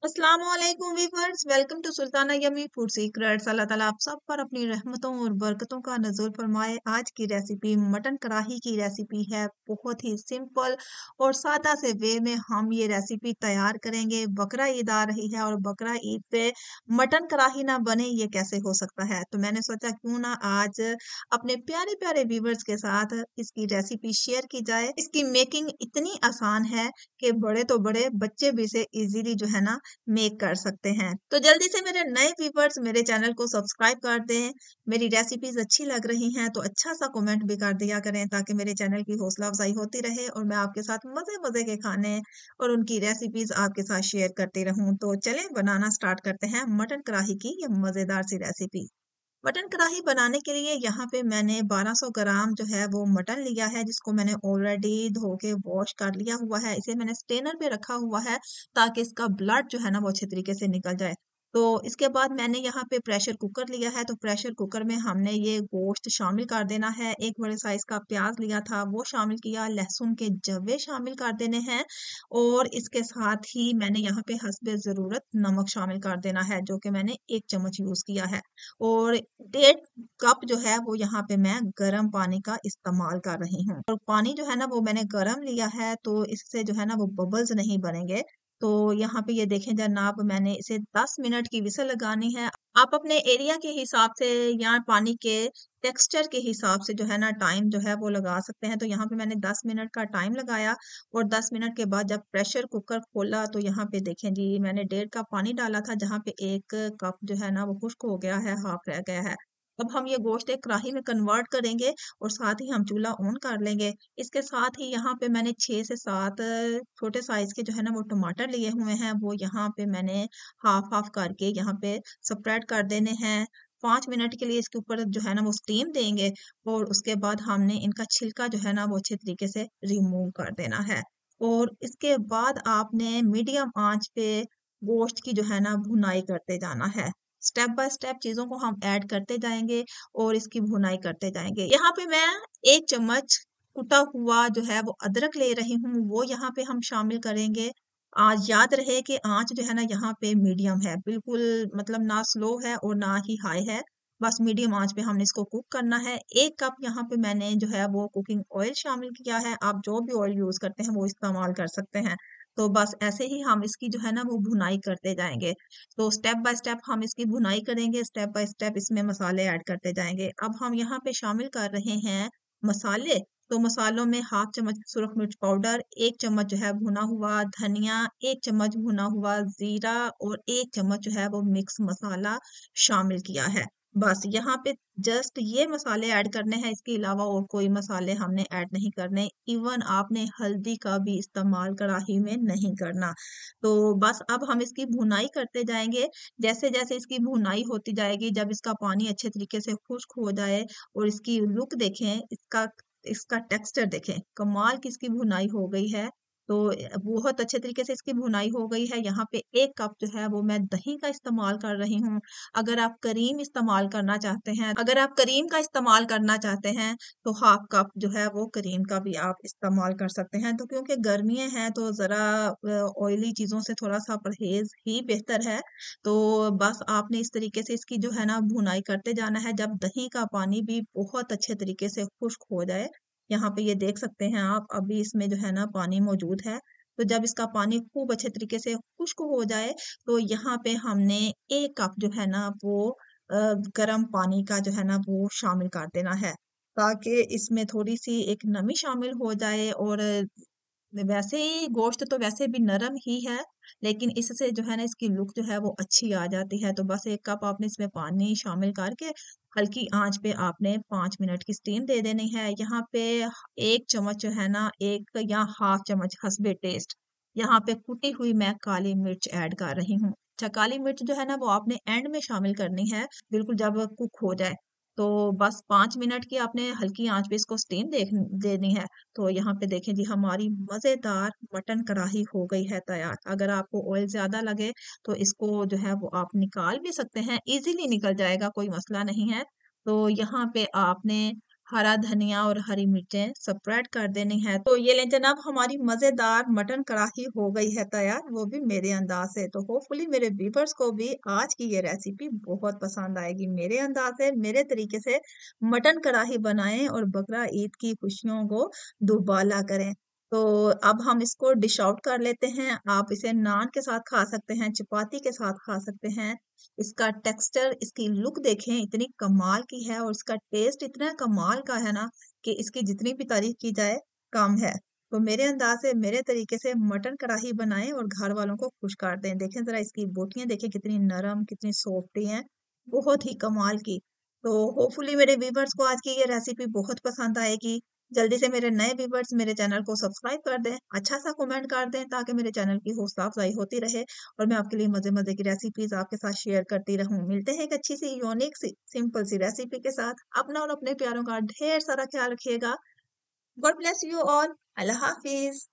अस्सलामुअलैकुम viewers, welcome to Sultana yummy food secrets. अल्लाह ताला आप सब पर अपनी रहमतों और बरकतों का नज़ुल फरमाए। आज की रेसिपी मटन कढ़ाई की रेसिपी है। बहुत ही सिंपल और सादा से वे में हम ये रेसिपी तैयार करेंगे। बकरा ईद आ रही है और बकरा ईद पे मटन कढ़ाई ना बने ये कैसे हो सकता है। तो मैंने सोचा क्यों ना आज अपने प्यारे प्यारे व्यूवर्स के साथ इसकी रेसिपी शेयर की जाए। इसकी मेकिंग इतनी आसान है कि बड़े तो बड़े बच्चे भी इसे इजीली जो है ना मेक कर सकते हैं। तो जल्दी से मेरे नए व्यूवर्स मेरे चैनल को सब्सक्राइब कर दें। मेरी रेसिपीज अच्छी लग रही हैं तो अच्छा सा कमेंट भी कर दिया करें ताकि मेरे चैनल की हौसला अफजाई होती रहे और मैं आपके साथ मजे मजे के खाने और उनकी रेसिपीज आपके साथ शेयर करती रहूं। तो चलें बनाना स्टार्ट करते हैं मटन कढ़ाई की ये मजेदार सी रेसिपी। मटन कढ़ाई बनाने के लिए यहाँ पे मैंने 1200 ग्राम जो है वो मटन लिया है, जिसको मैंने ऑलरेडी धो के वॉश कर लिया हुआ है। इसे मैंने स्टेनर पे रखा हुआ है ताकि इसका ब्लड जो है ना वो अच्छे तरीके से निकल जाए। तो इसके बाद मैंने यहाँ पे प्रेशर कुकर लिया है। तो प्रेशर कुकर में हमने ये गोश्त शामिल कर देना है। एक बड़े साइज का प्याज लिया था वो शामिल किया, लहसुन के जवे शामिल कर देने हैं और इसके साथ ही मैंने यहाँ पे हस्बे जरूरत नमक शामिल कर देना है, जो कि मैंने 1 चम्मच यूज किया है। और 1.5 कप जो है वो यहाँ पे मैं गर्म पानी का इस्तेमाल कर रही हूँ। और पानी जो है ना वो मैंने गर्म लिया है तो इससे जो है ना वो बबल्स नहीं बनेंगे। तो यहाँ पे ये देखें जनाब, मैंने इसे 10 मिनट की विसल लगानी है। आप अपने एरिया के हिसाब से या पानी के टेक्सचर के हिसाब से जो है ना टाइम जो है वो लगा सकते हैं। तो यहाँ पे मैंने 10 मिनट का टाइम लगाया और 10 मिनट के बाद जब प्रेशर कुकर खोला तो यहाँ पे देखें जी, मैंने 1.5 कप पानी डाला था जहाँ पे 1 कप जो है ना वो खुश्क हो गया है, हाफ रह गया है। अब हम ये गोश्त एक कढ़ाई में कन्वर्ट करेंगे और साथ ही हम चूल्हा ऑन कर लेंगे। इसके साथ ही यहाँ पे मैंने 6 से 7 छोटे साइज के जो है ना वो टमाटर लिए हुए हैं, वो यहाँ पे मैंने हाफ हाफ करके यहाँ पे स्प्रेड कर देने हैं। 5 मिनट के लिए इसके ऊपर जो है ना वो स्टीम देंगे और उसके बाद हमने इनका छिलका जो है ना वो अच्छे तरीके से रिमूव कर देना है। और इसके बाद आपने मीडियम आंच पे गोश्त की जो है ना भुनाई करते जाना है। स्टेप बाय स्टेप चीजों को हम ऐड करते जाएंगे और इसकी भुनाई करते जाएंगे। यहाँ पे मैं 1 चम्मच कुटा हुआ जो है वो अदरक ले रही हूँ, वो यहाँ पे हम शामिल करेंगे। आज याद रहे कि आंच जो है ना यहाँ पे मीडियम है, बिल्कुल मतलब ना स्लो है और ना ही हाई है। बस मीडियम आंच पे हमने इसको कुक करना है। 1 कप यहाँ पे मैंने जो है वो कुकिंग ऑयल शामिल किया है। आप जो भी ऑयल यूज करते हैं वो इस्तेमाल कर सकते हैं। तो बस ऐसे ही हम इसकी जो है ना वो भुनाई करते जाएंगे। तो स्टेप बाय स्टेप हम इसकी भुनाई करेंगे, स्टेप बाय स्टेप इसमें मसाले ऐड करते जाएंगे। अब हम यहाँ पे शामिल कर रहे हैं मसाले। तो मसालों में हाफ चम्मच सुरख मिर्च पाउडर, 1 चम्मच जो है भुना हुआ धनिया, 1 चम्मच भुना हुआ जीरा और 1 चम्मच जो है वो मिक्स मसाला शामिल किया है। बस यहाँ पे जस्ट ये मसाले ऐड करने हैं, इसके अलावा और कोई मसाले हमने ऐड नहीं करने। इवन आपने हल्दी का भी इस्तेमाल कढ़ाई में नहीं करना। तो बस अब हम इसकी भुनाई करते जाएंगे। जैसे जैसे इसकी भुनाई होती जाएगी, जब इसका पानी अच्छे तरीके से खुश्क हो जाए और इसकी लुक देखें, इसका इसका टेक्सचर देखें, कमाल की इसकी भुनाई हो गई है। तो बहुत अच्छे तरीके से इसकी भुनाई हो गई है। यहाँ पे 1 कप जो है वो मैं दही का इस्तेमाल कर रही हूँ। अगर आप करीम इस्तेमाल करना चाहते हैं, अगर आप करीम का इस्तेमाल करना चाहते हैं तो हाफ कप जो है वो करीम का भी आप इस्तेमाल कर सकते हैं। तो क्योंकि गर्मियाँ हैं तो ज़रा ऑयली चीज़ों से थोड़ा सा परहेज ही बेहतर है। तो बस आपने इस तरीके से इसकी जो है ना भुनाई करते जाना है जब दही का पानी भी बहुत अच्छे तरीके से खुश्क हो जाए। यहाँ पे ये देख सकते हैं आप, अभी इसमें जो है ना पानी मौजूद है। तो जब इसका पानी खूब अच्छे तरीके से खुश्क हो जाए तो यहाँ पे हमने 1 कप जो है ना वो गर्म पानी का जो है ना वो शामिल कर देना है ताकि इसमें थोड़ी सी एक नमी शामिल हो जाए। और वैसे ही गोश्त तो वैसे भी नरम ही है, लेकिन इससे जो है ना इसकी लुक जो है वो अच्छी आ जाती है। तो बस 1 कप आपने इसमें पानी शामिल करके हल्की आंच पे आपने 5 मिनट की स्टीम दे देनी है। यहाँ पे 1 चम्मच जो है ना, एक या हाफ चम्मच हसबे टेस्ट यहाँ पे कुटी हुई मैं काली मिर्च ऐड कर रही हूँ। अच्छा, काली मिर्च जो है ना वो आपने एंड में शामिल करनी है, बिल्कुल जब कुक हो जाए। तो बस 5 मिनट की आपने हल्की आंच पे इसको स्टीम देनी है। तो यहाँ पे देखें जी, हमारी मजेदार मटन कढ़ाई हो गई है तैयार। अगर आपको ऑयल ज्यादा लगे तो इसको जो है वो आप निकाल भी सकते हैं, इजीली निकल जाएगा, कोई मसला नहीं है। तो यहाँ पे आपने हरा धनिया और हरी मिर्चें सेपरेट कर देनी है। तो ये लें जनाब, हमारी मज़ेदार मटन कढ़ाई हो गई है तैयार, वो भी मेरे अंदाज़ से। तो होपफुली मेरे व्यूअर्स को भी आज की ये रेसिपी बहुत पसंद आएगी। मेरे अंदाज़ से, मेरे तरीके से मटन कढ़ाई बनाएँ और बकरा ईद की खुशियों को दुबाला करें। तो अब हम इसको डिश आउट कर लेते हैं। आप इसे नान के साथ खा सकते हैं, चपाती के साथ खा सकते हैं। इसका टेक्सचर, इसकी लुक देखें, इतनी कमाल की है और इसका टेस्ट इतना कमाल का है ना कि इसकी जितनी भी तारीफ की जाए कम है। तो मेरे अंदाज से, मेरे तरीके से मटन कढ़ाई बनाएं और घर वालों को खुश कर दें। देखें जरा, इसकी बोटियां देखें कितनी नरम, कितनी सॉफ्टी हैं, बहुत ही कमाल की। तो होपफुली मेरे व्यूवर्स को आज की ये रेसिपी बहुत पसंद आएगी। जल्दी से मेरे नए व्यूवर्स मेरे चैनल को सब्सक्राइब कर दें, अच्छा सा कमेंट कर दें ताकि मेरे चैनल की हौसला अफजाई होती रहे और मैं आपके लिए मज़े-मज़े की रेसिपीज़ आपके साथ शेयर करती रहूँ। मिलते हैं एक अच्छी सी, यूनिक सी, सिंपल सी रेसिपी के साथ। अपना और अपने प्यारों का ढेर सारा ख्याल रखिएगा। God bless you all. अल्लाह हाफ़िज़।